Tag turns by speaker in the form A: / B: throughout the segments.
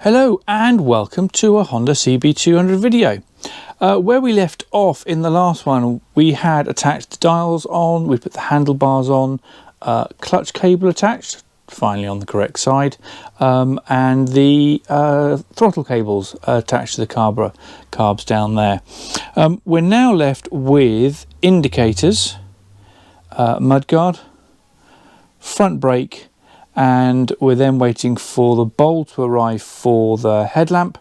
A: Hello and welcome to a Honda CB200 video. Where we left off in the last one, we had attached the dials on, we put the handlebars on, clutch cable attached, finally on the correct side, and the throttle cables attached to the carbs down there. We're now left with indicators, mudguard, front brake, and we're then waiting for the bowl to arrive for the headlamp.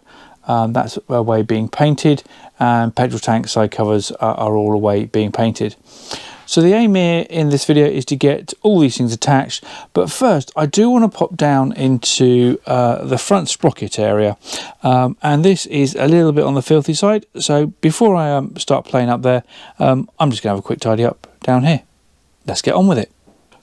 A: That's away being painted, and petrol tank side covers are all away being painted. So the aim here in this video is to get all these things attached, but first I do want to pop down into the front sprocket area, and this is a little bit on the filthy side. So before I start playing up there, I'm just going to have a quick tidy up down here. Let's get on with it.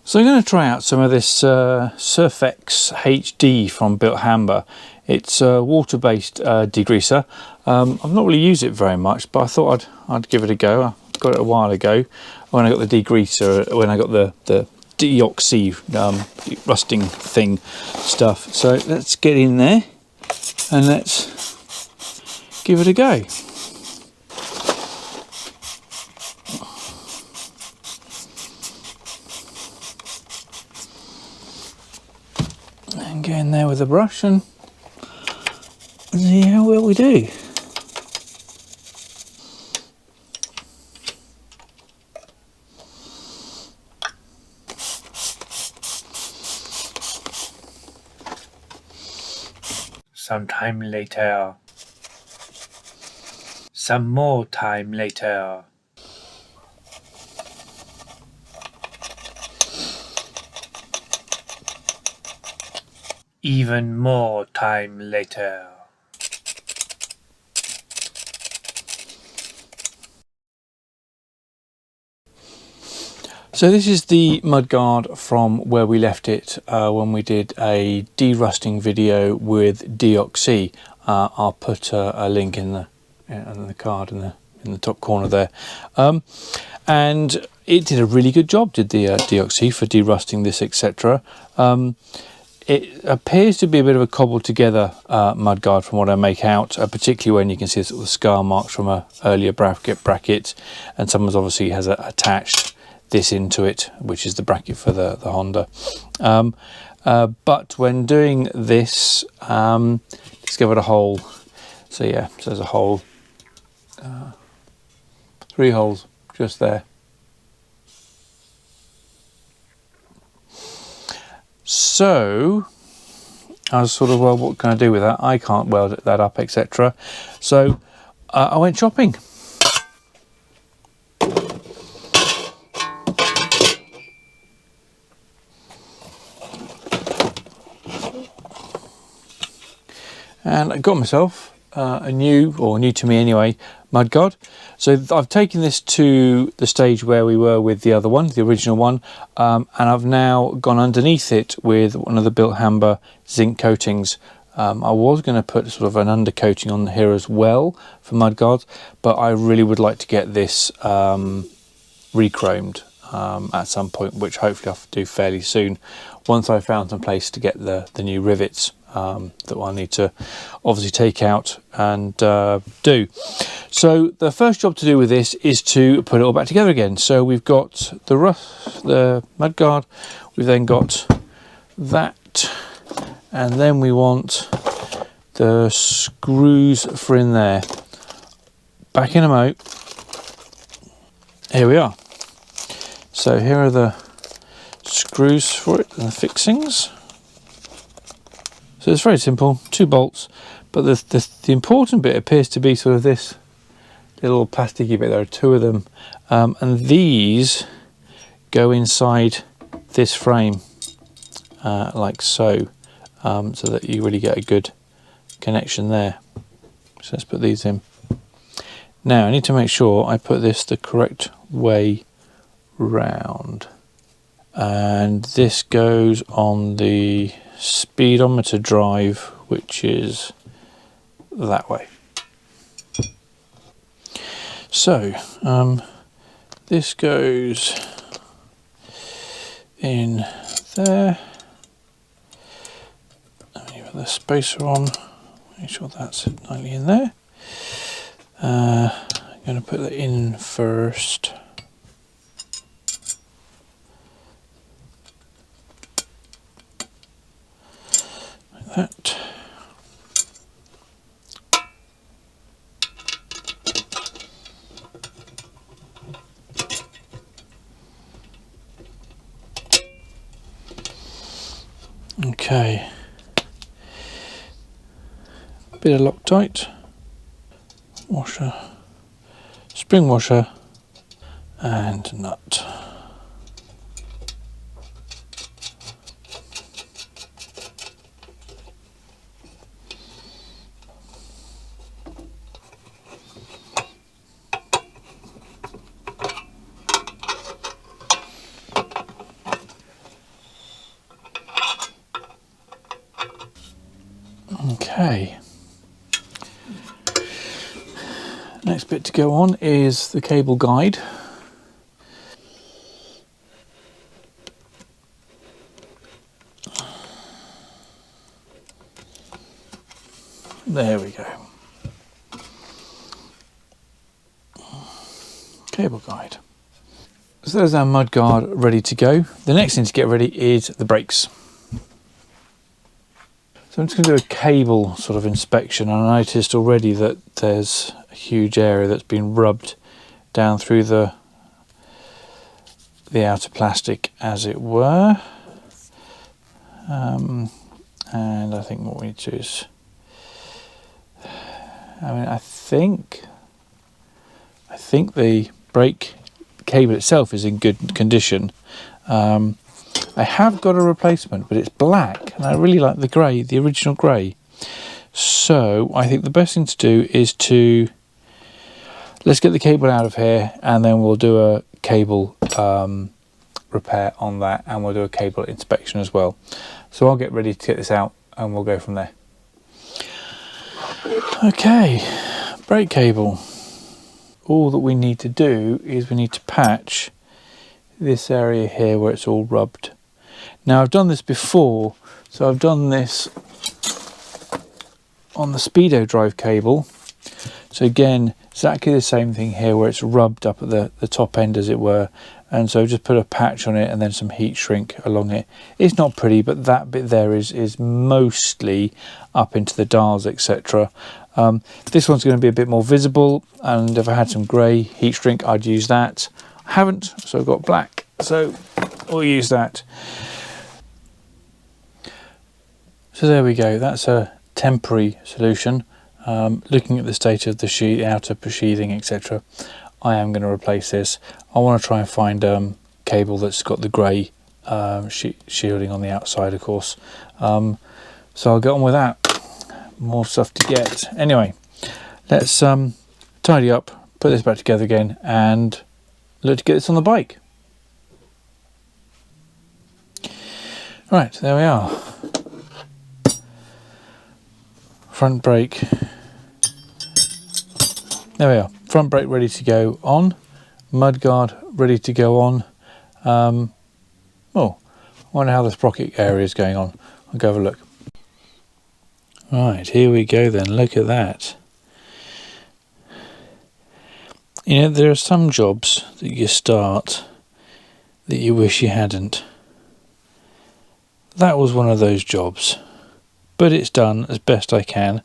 A: So I'm going to try out some of this Surfex HD from Built Hamber. It's a water-based degreaser. I've not really used it very much, but I thought I'd give it a go. I got it a while ago when I got the degreaser, when I got the deoxy rusting thing stuff. So let's get in there and let's give it a go. And get in there with a brush and see how well we do.
B: Sometime later. Some more time later. Even more time later.
A: So this is the mudguard from where we left it when we did a de-rusting video with deoxy. I'll put a link in the card in the top corner there. And it did a really good job, did the deoxy, for de-rusting this, etc. It appears to be a bit of a cobbled together mudguard from what I make out, particularly when you can see sort of the scar marks from an earlier bracket, and someone's obviously has attached this into it, which is the bracket for the Honda. But when doing this, discovered a hole. So yeah, so there's a hole, 3 holes just there. So I was sort of, well, what can I do with that? I can't weld that up, etc. So I went shopping. And I got myself a new, or new to me anyway, mudguard. So I've taken this to the stage where we were with the other one, the original one, and I've now gone underneath it with one of the Built Hamber zinc coatings. I was going to put sort of an undercoating on here as well for mudguards, but I really would like to get this re-chromed at some point, which hopefully I'll do fairly soon, once I've found some place to get the new rivets that I'll need to obviously take out and do. So the first job to do with this is to put it all back together again. So we've got the mudguard, we've then got that, and then we want the screws for in there. Back in a mo. Here we are. So here are the screws for it and the fixings. So it's very simple, 2 bolts, but the important bit appears to be sort of this little plasticky bit. There are 2 of them, and these go inside this frame like so, so that you really get a good connection there. So let's put these in. Now I need to make sure I put this the correct way round, and this goes on the speedometer drive, which is that way. So this goes in there, and you put the spacer on Make sure that's tightly in there. I'm going to put that in first. Like that. Okay. Bit of Loctite, washer, spring washer, and nut. Okay. Next bit to go on is the cable guide. There we go. Cable guide. So there's our mudguard ready to go. The next thing to get ready is the brakes. So I'm just going to do a cable sort of inspection. I noticed already that there's a huge area that's been rubbed down through the outer plastic, as it were. And I think what we need to do is, I think the brake cable itself is in good condition. I have got a replacement, but it's black, and I really like the grey, the original grey. So I think the best thing to do is let's get the cable out of here, and then we'll do a cable repair on that, and we'll do a cable inspection as well. So I'll get ready to get this out, and we'll go from there. Okay, brake cable. All that we need to do is we need to patch this area here where it's all rubbed. Now I've done this before, so I've done this on the speedo drive cable. So again, exactly the same thing here where it's rubbed up at the top end, as it were. And so just put a patch on it and then some heat shrink along it. It's not pretty, but that bit there is mostly up into the dials, etc. This one's going to be a bit more visible, and if I had some grey heat shrink, I'd use that. I haven't, so I've got black, so we'll use that. So there we go, that's a temporary solution. Looking at the state of the outer sheathing, etc., I am going to replace this. I want to try and find cable that's got the grey shielding on the outside, of course. So I'll get on with that. More stuff to get. Anyway, let's tidy up, put this back together again, and look to get this on the bike. Right, there we are. Front brake. There we are. Front brake ready to go on. Mudguard ready to go on. Oh, I wonder how the sprocket area is going on. I'll go have a look. Right, here we go then. Look at that. You know, there are some jobs that you start that you wish you hadn't. That was one of those jobs. But it's done as best I can.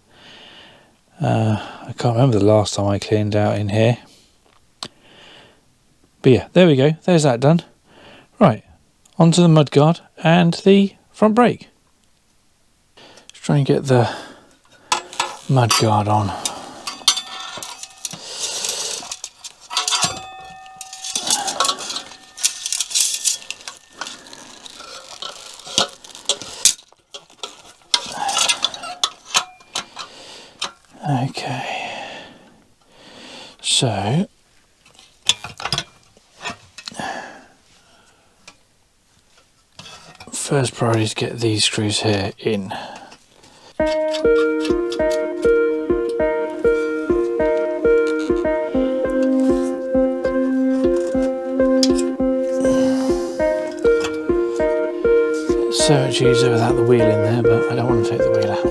A: I can't remember the last time I cleaned out in here. But yeah, there we go. There's that done. Right, onto the mudguard and the front brake. Let's try and get the mudguard on. Okay, so first priority is to get these screws here in. So much easier without the wheel in there, but I don't want to take the wheel out.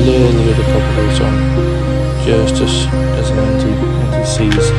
A: little bit of copper grease on, just as an anti-seize.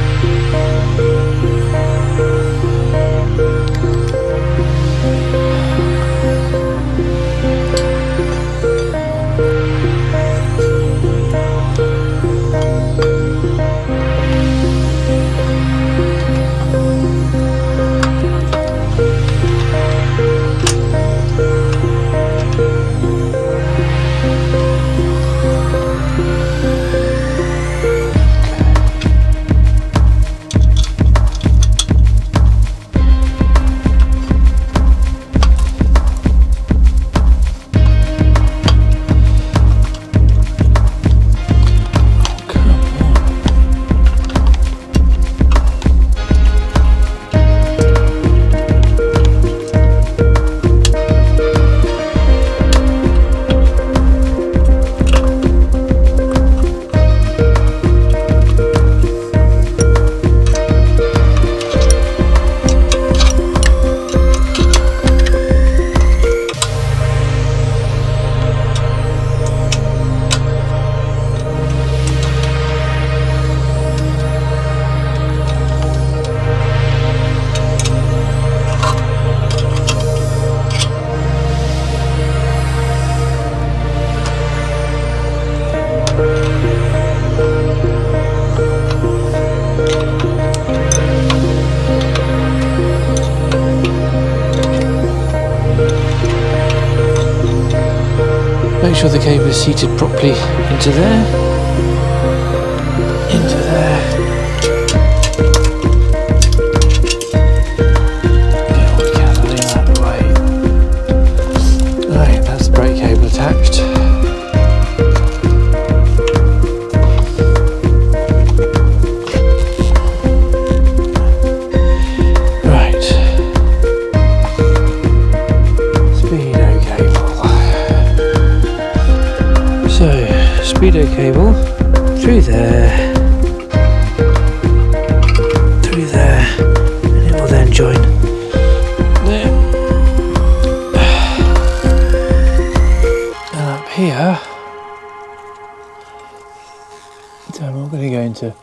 A: Make sure the cable is seated properly into there, into there. Get all the gasoline out of the way. Right, that's the brake cable attached. Right. Speedo cable. So, speedo cable through there, and it will then join there. And up here, so I'm not going to go into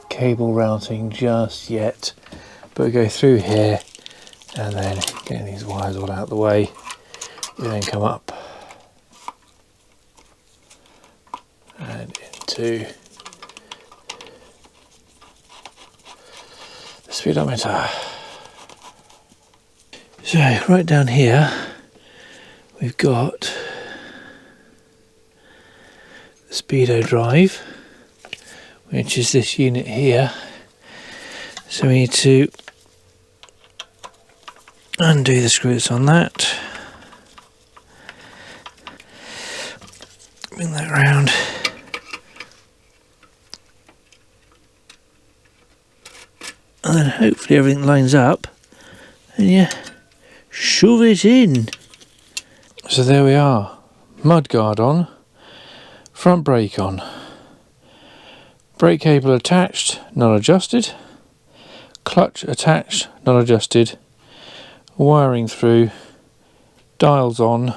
A: cable routing just yet, but we go through here and then getting these wires all out of the way, we then come up and into the speedometer. So right down here we've got the speedo drive, which is this unit here. So we need to undo the screws on that, bring that round. And then hopefully everything lines up and you shove it in. So there we are, mudguard on, front brake on, brake cable attached, not adjusted, clutch attached, not adjusted, wiring through, dials on.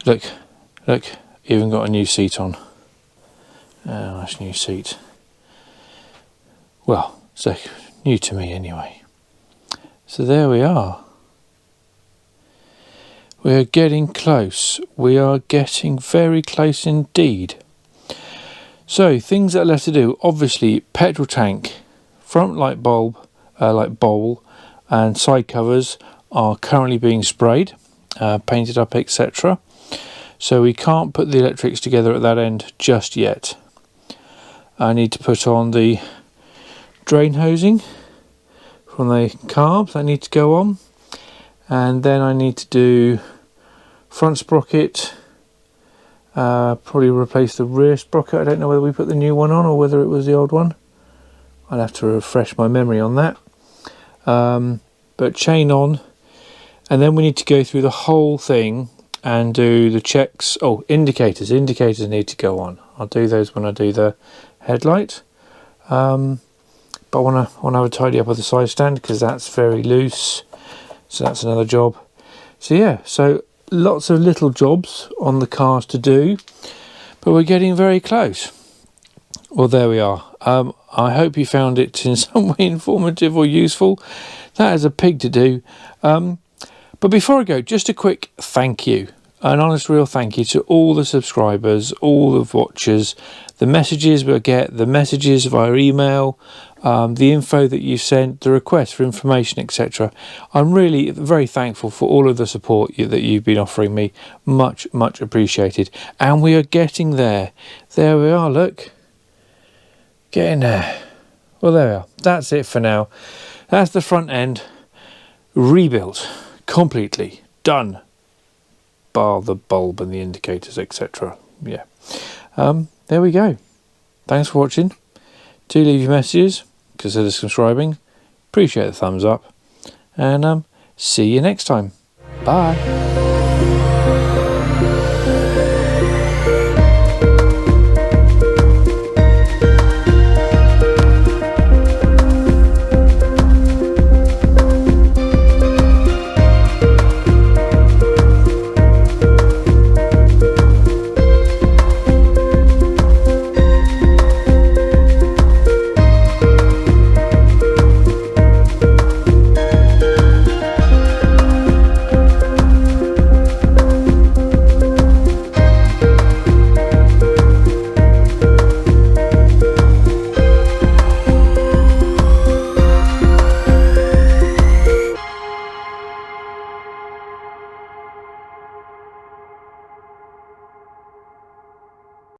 A: Look, even got a new seat on. Oh, that's a new seat. Well, so new to me anyway. So there we are. We are getting close. We are getting very close indeed. So things that are left to do, obviously petrol tank, front light bulb, light bowl and side covers are currently being sprayed, painted up, etc. So we can't put the electrics together at that end just yet. I need to put on the drain hosing from the carbs that need to go on, and then I need to do front sprocket, probably replace the rear sprocket. I don't know whether we put the new one on or whether it was the old one. I'll have to refresh my memory on that. But chain on, and then we need to go through the whole thing and do the checks. Oh, indicators need to go on. I'll do those when I do the headlight. But I want to have a tidy up of the side stand because that's very loose, so that's another job. So yeah, so lots of little jobs on the cars to do, but we're getting very close. Well, there we are. I hope you found it in some way informative or useful. That is a pig to do. But before I go, just a quick thank you. An honest, real thank you to all the subscribers, all the watchers, the messages we get, the messages via email, the info that you sent, the requests for information, etc. I'm really very thankful for all of the support that you've been offering me. Much, much appreciated. And we are getting there. There we are, look. Getting there. Well, there we are. That's it for now. That's the front end. Rebuilt. Completely. Done. Bar the bulb and the indicators, etc. Yeah. There we go. Thanks for watching. Do leave your messages. Consider subscribing. Appreciate the thumbs up. And see you next time. Bye.